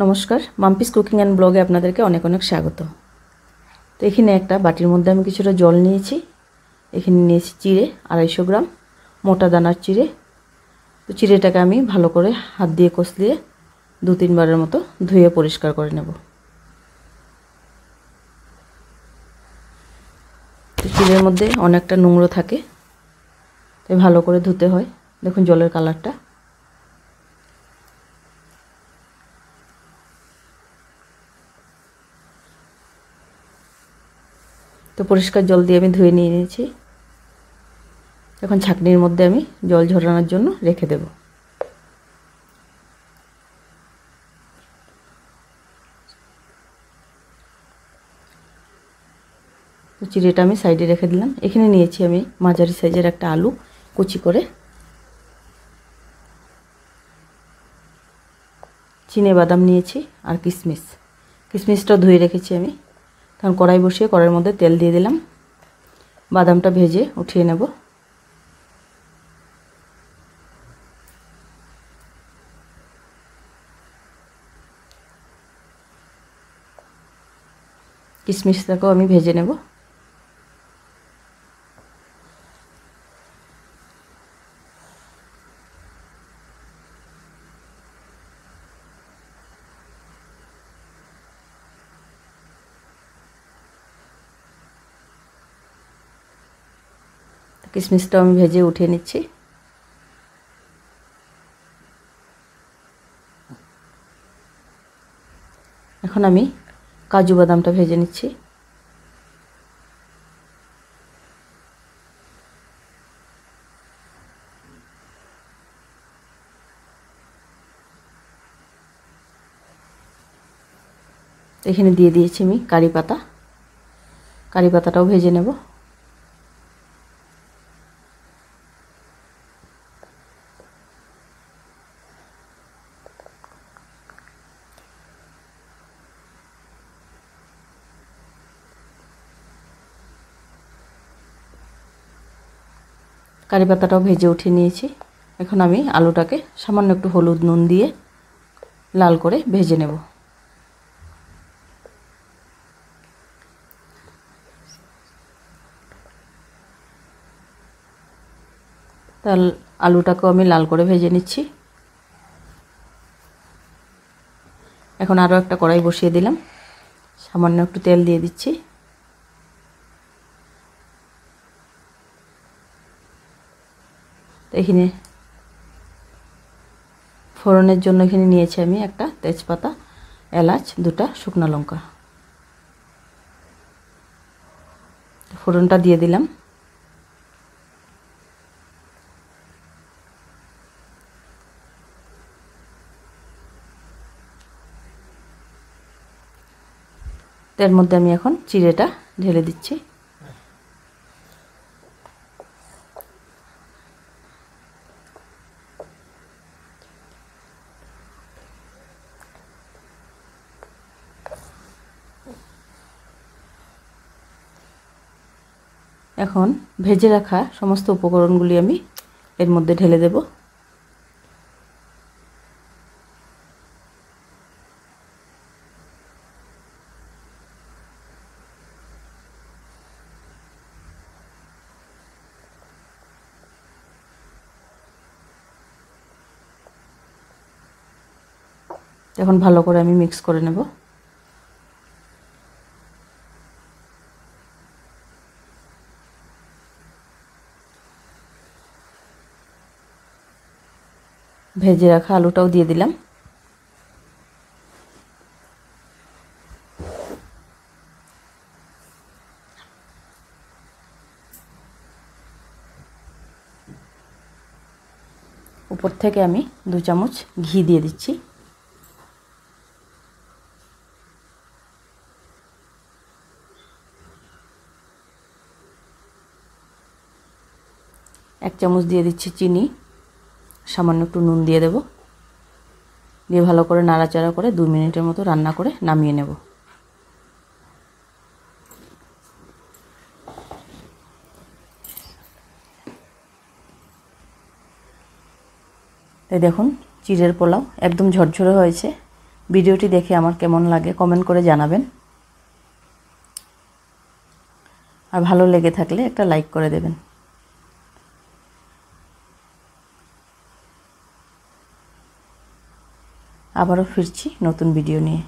নমস্কার, Mampi's cooking and ব্লগে আপনাদেরকে অনেক অনেক স্বাগত। তো এখানে একটা বাটির মধ্যে আমি কিছুটা জল নিয়েছি। এখানে নিয়েছি চিড়ে 250 গ্রাম, মোটা দানার চিড়ে। তো চিড়েটাকে আমি ভালো করে হাত দিয়ে কষলিয়ে 2-3 বারের মতো ধুয়ে পরিষ্কার করে নেব। তো চিড়ের মধ্যে অনেকটা নোংরা থাকে, তাই ভালো করে ধুতে হয়। দেখুন জলের কালারটা। তো পরিষ্কার জল দিয়ে আমি ধুয়ে নিয়েছি। এখন ছাঁকনির মধ্যে আমি জল ঝরানোর জন্য রেখে দেব। তো চিড়েটা আমি সাইডে রেখে দিলাম। এখানে নিয়েছি আমি মাঝারি সাইজের একটা আলু কুচি করে, চিনে বাদাম নিয়েছি আর কিশমিশটা ধুয়ে রেখেছি আমি। তখন কড়াই বসিয়ে কড়াইয়ের মধ্যে তেল দিয়ে দিলাম। বাদামটা ভেজে উঠিয়ে নেব। কিশমিশটাকেও আমি ভেজে নেব। কিশমিশটাও আমি ভেজে উঠিয়ে নিচ্ছি। এখন আমি কাজু বাদামটা ভেজে নিচ্ছি। এখানে দিয়ে দিয়েছি আমি কারি পাতাটাও ভেজে নেব। কারি পাতাটাও ভেজে উঠিয়ে নিয়েছি। এখন আমি আলুটাকে সামান্য একটু হলুদ নুন দিয়ে লাল করে ভেজে নেব। তাহলে আলুটাকেও আমি লাল করে ভেজে নিচ্ছি। এখন আরও একটা কড়াই বসিয়ে দিলাম। সামান্য একটু তেল দিয়ে দিচ্ছি। এখানে ফোড়নের জন্য এখানে নিয়েছি আমি একটা তেজপাতা, এলাচ, 2টা শুকনো লঙ্কা। ফোড়নটা দিয়ে দিলাম। এর মধ্যে আমি এখন চিড়েটা ঢেলে দিচ্ছি। এখন ভেজে রাখা সমস্ত উপকরণগুলি আমি এর মধ্যে ঢেলে দেব। এখন ভালো করে আমি মিক্স করে নেব। ভেজে রাখা আলুটাও দিয়ে দিলাম। উপর থেকে আমি 2 চামচ ঘি দিয়ে দিচ্ছি। এক চামচ দিয়ে দিচ্ছি চিনি, সামান্য একটু নুন দিয়ে দেব। দিয়ে ভালো করে নাড়াচাড়া করে 2 মিনিটের মতো রান্না করে নামিয়ে নেব। তাই দেখুন চিড়ের পোলাও একদম ঝরঝরে হয়েছে। ভিডিওটি দেখে আমার কেমন লাগে কমেন্ট করে জানাবেন। আর ভালো লেগে থাকলে একটা লাইক করে দেবেন। আবারও ফিরছি নতুন ভিডিও নিয়ে।